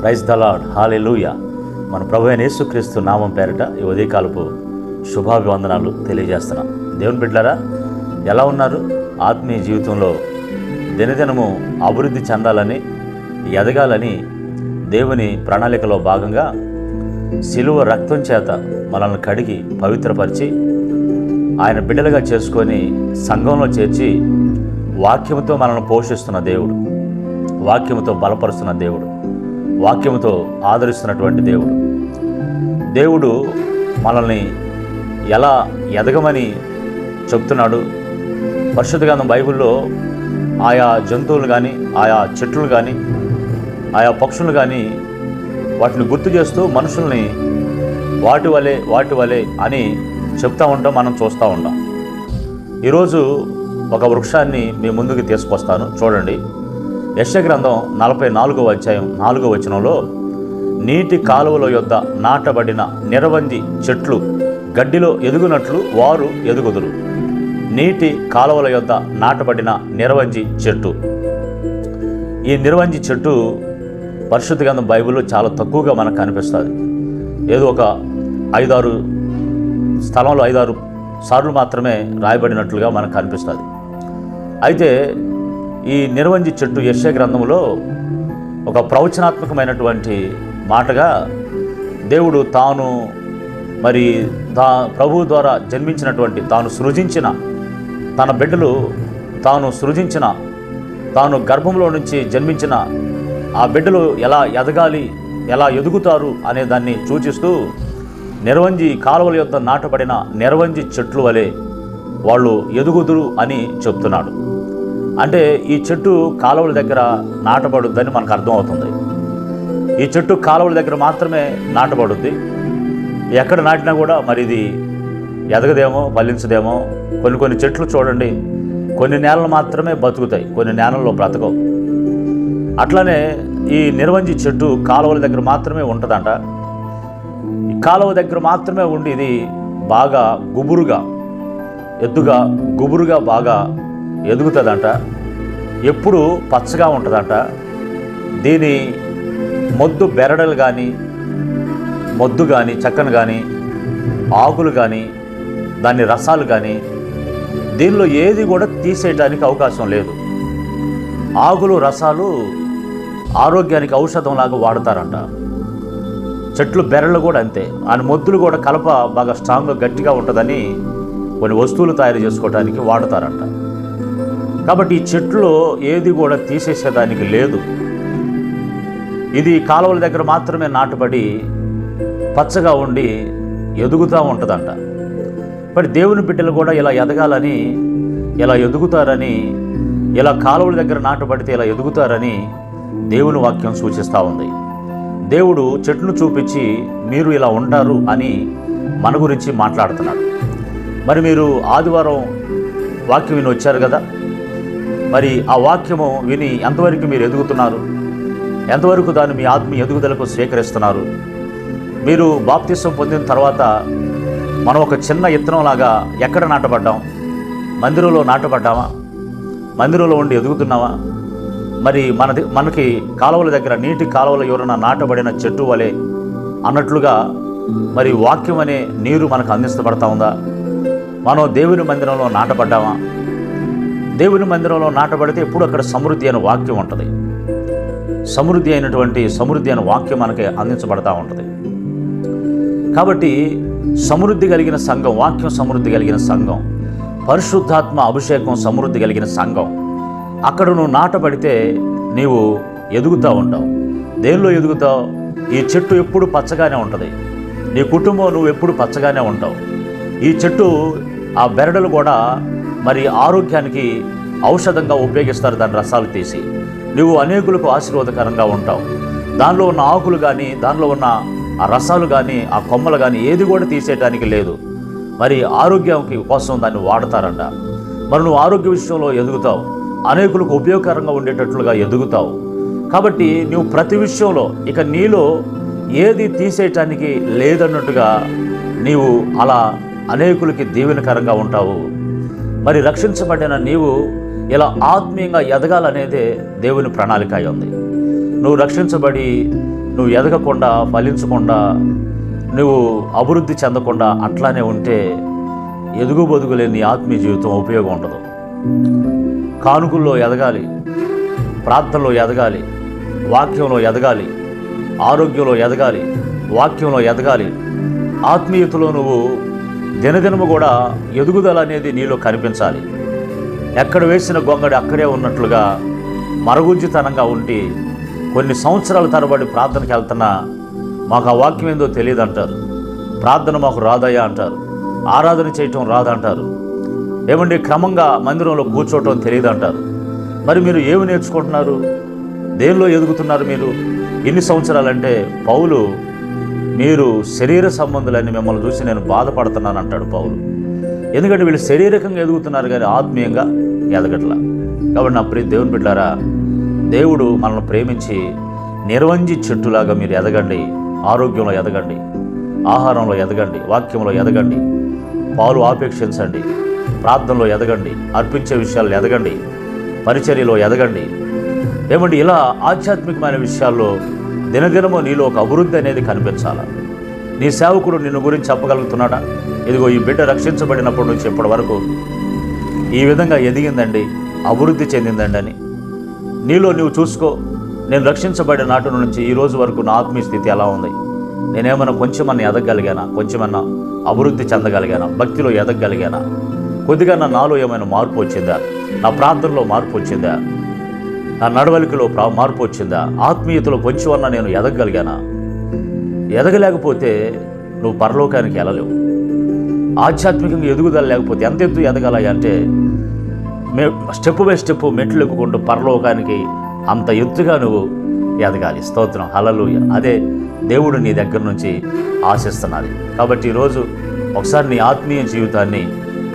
Praise the lord, హల్లెలూయా. మన ప్రభు అయిన యేసుక్రీస్తు నామం పేరిట ఈ ఉదయకాలపు శుభాభివందనాలు తెలియజేస్తున్నాం. దేవుని బిడ్డలారా, ఎలా ఉన్నారు? ఆత్మీయ జీవితంలో దినదినము అభివృద్ధి చెందాలని, ఎదగాలని దేవుని ప్రణాళికలో భాగంగా శిలువ రక్తం చేత మనల్ని కడిగి పవిత్రపరిచి ఆయన బిడ్డలుగా చేసుకొని సంఘంలో చేర్చి వాక్యముతో మనల్ని పోషిస్తున్న దేవుడు, వాక్యముతో బలపరుస్తున్న దేవుడు, వాక్యముతో ఆదరిస్తున్నటువంటి దేవుడు. దేవుడు మనల్ని ఎలా ఎదగమని చెప్తున్నాడు. పరిశుద్ధ గ్రంథం బైబిల్లో ఆయా జంతువులు కానీ, ఆయా చెట్లు కానీ, ఆయా పక్షులు కానీ వాటిని గుర్తు చేస్తూ మనుషుల్ని వాటి వలె అని చెప్తూ ఉంటాం, మనం చూస్తూ ఉంటాం. ఈరోజు ఒక వృక్షాన్ని మీ ముందుకు తీసుకొస్తాను, చూడండి. యెషయా గ్రంథం 44వ అధ్యాయం 4వ వచనంలో, నీటి కాలువల యొద్ద నాటబడిన నిరవంజి చెట్లు గడ్డిలో ఎదుగునట్లు వారు ఎదుగుదురు. నీటి కాలువల యొద్ద నాటబడిన నిరవంజి చెట్టు. ఈ నిరవంజి చెట్టు పరిశుద్ధ గ్రంథం బైబిల్లో చాలా తక్కువగా మనకు కనిపిస్తుంది. ఏదో ఒక 5-6 స్థలంలో 5-6 సార్లు మాత్రమే రాయబడినట్లుగా మనకు కనిపిస్తుంది. అయితే ఈ నిరవంజి చెట్టు యెషయా గ్రంథంలో ఒక ప్రవచనాత్మకమైనటువంటి మాటగా దేవుడు తాను ప్రభువు ద్వారా జన్మించినటువంటి, తాను సృజించిన తన బిడ్డలు, తాను గర్భంలో నుంచి జన్మించిన ఆ బిడ్డలు ఎలా ఎదగాలి, ఎలా ఎదుగుతారు అనే దాన్ని సూచిస్తూ నిరవంజి కాలువల యొద్ద నాటబడిన నిరవంజి చెట్లు వలె వాళ్ళు ఎదుగుదురు అని చెప్తున్నాడు. అంటే ఈ చెట్టు కాలువల దగ్గర నాటబడుద్దని మనకు అర్థమవుతుంది. ఈ చెట్టు కాలువల దగ్గర మాత్రమే నాటబడుద్ది. ఎక్కడ నాటినా కూడా మరి ఇది ఎదగదేమో, ఫలించదేమో. కొన్ని చెట్లు చూడండి, కొన్ని నేలలు మాత్రమే బతుకుతాయి, కొన్ని నేలల్లో బ్రతకవు. అట్లానే ఈ నిరవంజి చెట్టు కాలువల దగ్గర మాత్రమే ఉంటుందంట. ఈ కాలువ దగ్గర మాత్రమే ఉండి ఇది బాగా గుబురుగా బాగా ఎదుగుతుందంట. ఎప్పుడు పచ్చగా ఉంటుందంట. దీని బెరడలు కానీ, మొద్దు కానీ, చక్కను కానీ, ఆకులు కానీ, దాని రసాలు కానీ దీనిలో ఏది కూడా తీసేయడానికి అవకాశం లేదు. ఆకులు, రసాలు ఆరోగ్యానికి ఔషధంలాగా వాడతారంట. చెట్లు బెరళ్ళు కూడా అంతే. ఆ మొద్దులు కూడా కలప బాగా స్ట్రాంగ్గా గట్టిగా ఉంటుందని కొన్ని వస్తువులు తయారు చేసుకోవడానికి వాడతారంట. కాబట్టి ఈ చెట్లు ఏది కూడా తీసేసేదానికి లేదు. ఇది కాలువల దగ్గర మాత్రమే నాటుబడి పచ్చగా ఉండి ఎదుగుతూ ఉంటుందంట. మరి దేవుని బిడ్డలు కూడా ఇలా ఎదగాలని, ఇలా ఎదుగుతారని, ఇలా కాలువల దగ్గర నాటబడితే ఇలా ఎదుగుతారని దేవుని వాక్యం సూచిస్తూ ఉంది. దేవుడు చెట్టును చూపించి మీరు ఇలా ఉంటారు అని మన గురించి మాట్లాడుతున్నాడు. మరి మీరు ఆదివారం వాక్యం విని వచ్చారు కదా, మరి ఆ వాక్యము విని ఎంతవరకు మీరు ఎదుగుతున్నారు? ఎంతవరకు దాన్ని మీ ఆత్మీయ ఎదుగుదలకు స్వీకరిస్తున్నారు? మీరు బాప్తిసం పొందిన తర్వాత మనం ఒక చిన్న ఇత్తనంలాగా ఎక్కడ నాటబడ్డాం? మందిరంలో నాటబడ్డామా? మందిరంలో ఉండి ఎదుగుతున్నావా? మరి మనకి కాలువల దగ్గర, నీటి కాలువల ఎవరైనా నాటబడిన చెట్టు వలె అన్నట్లుగా మరి వాక్యం అనే నీరు మనకు అందించబడతా ఉందా? మనం దేవుని మందిరంలో నాటబడ్డామా? దేవుని మందిరంలో నాటబడితే ఎప్పుడు అక్కడ సమృద్ధి అయిన వాక్యం ఉంటుంది. సమృద్ధి అయిన వాక్యం మనకి అందించబడతా ఉంటుంది. కాబట్టి సమృద్ధి కలిగిన సంఘం, వాక్యం సమృద్ధి కలిగిన సంఘం, పరిశుద్ధాత్మ అభిషేకం సమృద్ధి కలిగిన సంఘం, అక్కడ నువ్వు నాటబడితే నీవు ఎదుగుతూ ఉంటావు. దేనిలో ఎదుగుతావు? ఈ చెట్టు ఎప్పుడు పచ్చగానే ఉంటుంది. నీ కుటుంబం నువ్వు ఎప్పుడు పచ్చగానే ఉంటావు. ఈ చెట్టు ఆ బెరడులు కూడా మరి ఆరోగ్యానికి ఔషధంగా ఉపయోగిస్తారు. దాని రసాలు తీసి నువ్వు అనేకులకు ఆశీర్వాదకరంగా ఉంటావు. దానిలో ఉన్న ఆకులు కానీ, దానిలో ఉన్న ఆ రసాలు కానీ, ఆ కొమ్మలు కానీ ఏది కూడా తీసేయడానికి లేదు. మరి ఆరోగ్యం కోసం దాన్ని వాడతారంట. మరి నువ్వు ఆరోగ్య విషయంలో ఎదుగుతావు, అనేకులకు ఉపయోగకరంగా ఉండేటట్లుగా ఎదుగుతావు. కాబట్టి నువ్వు ప్రతి విషయంలో ఇక నీలో ఏది తీసేయటానికి లేదన్నట్టుగా నీవు అలా అనేకులకి దీవెనకరంగా ఉంటావు. మరి రక్షించబడిన నీవు ఇలా ఆత్మీయంగా ఎదగాలనేదే దేవుని ప్రణాళిక అయి ఉంది. నువ్వు రక్షించబడి నువ్వు ఎదగకుండా, ఫలించకుండా, నువ్వు అభివృద్ధి చెందకుండా అట్లానే ఉంటే ఎదుగుబొదుగులేని నీ ఆత్మీయ జీవితం ఉపయోగం ఉండదు. కానుకల్లో ఎదగాలి, ప్రార్థనలో ఎదగాలి, వాక్యంలో ఎదగాలి, ఆరోగ్యంలో ఎదగాలి, వాక్యంలో ఎదగాలి. ఆత్మీయతలో నువ్వు దినదినము కూడా ఎదుగుదల అనేది నీలో కనిపించాలి. ఎక్కడ వేసిన గొంగడి అక్కడే ఉన్నట్లుగా మరుగుజ్జితనంగా ఉండి కొన్ని సంవత్సరాల తరబడి ప్రార్థనకి వెళ్తున్నా మాకు ఆ వాక్యం ఏందో తెలియదు అంటారు, ప్రార్థన మాకు రాదయ్యా అంటారు, ఆరాధన చేయటం రాదంటారు, ఏమండి క్రమంగా మందిరంలో కూర్చోవటం తెలియదు అంటారు. మరి మీరు ఏమి నేర్చుకుంటున్నారు? దేనిలో ఎదుగుతున్నారు మీరు? ఎన్ని సంవత్సరాలంటే పౌలు, మీరు శరీర సంబంధులని మిమ్మల్ని చూసి నేను బాధపడుతున్నాను అంటాడు పౌలు. ఎందుకంటే వీళ్ళు శారీరకంగా ఎదుగుతున్నారు కానీ ఆత్మీయంగా ఎదగట్లా. కాబట్టి నా ప్రియ దేవుని బిడ్డారా, దేవుడు మనల్ని ప్రేమించి నిర్వంజి చెట్టులాగా మీరు ఎదగండి, ఆరోగ్యంలో ఎదగండి, ఆహారంలో ఎదగండి, వాక్యంలో ఎదగండి, పాలు ఆపేక్షించండి, ప్రార్థనలో ఎదగండి, అర్పించే విషయాల్లో ఎదగండి, పరిచర్యలో ఎదగండి. ఏమంటే ఇలా ఆధ్యాత్మికమైన విషయాల్లో దినదినము నీలో ఒక అభివృద్ధి అనేది కనిపించాలి. నీ సేవకుడు నిన్ను గురించి చెప్పగలుగుతున్నాడా? ఇదిగో ఈ బిడ్డ రక్షించబడినప్పటి నుంచి ఇప్పటి వరకు ఈ విధంగా ఎదిగిందండి, అభివృద్ధి చెందిందండి అని నీలో నువ్వు చూసుకో. నేను రక్షించబడిన నాటి నుంచి ఈ రోజు వరకు నా ఆత్మీయ స్థితి ఎలా ఉంది? నేనేమన్నా కొంచెమన్నా ఎదగలిగానా? కొంచెమన్నా అభివృద్ధి చెందగలిగానా? భక్తిలో ఎదగలిగానా? కొద్దిగా నాలో ఏమైనా మార్పు వచ్చిందా? నా ప్రార్థనలో మార్పు వచ్చిందా? నా నడవలికలో మార్పు వచ్చిందా? ఆత్మీయతలో కొంచెమన్నా నేను ఎదగలిగానా? ఎదగలేకపోతే నువ్వు పరలోకానికి వెళ్ళలేవు. ఆధ్యాత్మికంగా ఎదుగుదల లేకపోతే ఎంత ఎత్తు ఎదగలయ్యా అంటే స్టెప్ బై స్టెప్ మెట్లు ఎక్కుకుంటూ పరలోకానికి అంత ఎత్తుగా నువ్వు ఎదగాలి. స్తోత్రం, హల్లెలూయా. అదే దేవుడు నీ దగ్గర నుంచి ఆశిస్తున్నది. కాబట్టి ఈరోజు ఒకసారి నీ ఆత్మీయ జీవితాన్ని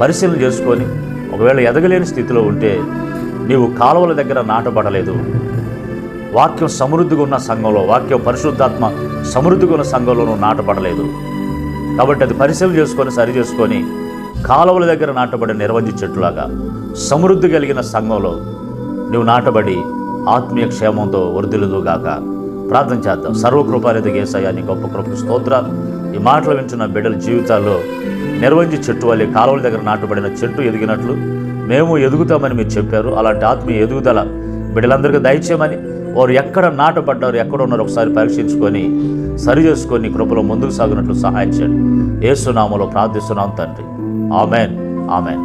పరిశీలన చేసుకొని, ఒకవేళ ఎదగలేని స్థితిలో ఉంటే నీవు కాలువల దగ్గర నాటబడలేదు. వాక్యం సమృద్ధిగా ఉన్న సంఘంలో, వాక్యం పరిశుద్ధాత్మ సమృద్ధిగా ఉన్న సంఘంలో నువ్వు నాటబడలేదు. కాబట్టి అది పరిశీలన చేసుకొని, సరి చేసుకొని, కాలువల దగ్గర నాటబడి నిర్వంజి చెట్టులాగా సమృద్ధి కలిగిన సంఘంలో నువ్వు నాటబడి ఆత్మీయ క్షేమంతో వర్ధిల్లుదుగాక. ప్రార్థన చేద్దాం. సర్వకృపానిధి యేసయ్యా, నీ గొప్ప కృపకు స్తోత్రాలు. ఈ మాటలు వింటున్న బిడ్డల జీవితాల్లో నిర్వంజి చెట్టు వల్లే కాలువల దగ్గర నాటబడిన చెట్టు ఎదిగినట్లు మేము ఎదుగుతామని మీరు చెప్పారు. అలాంటి ఆత్మీయ ఎదుగుదల బిడ్డలందరికీ దయచేయమని, వారు ఎక్కడ నాటపడ్డారు, ఎక్కడ ఉన్నారో ఒకసారి పరీక్షించుకొని సరి చేసుకొని కృపలో ముందుకు సాగినట్లు సహాయం చేయండి. యేసు నామములో ప్రార్థిస్తున్నాం తండ్రి. Amen, amen.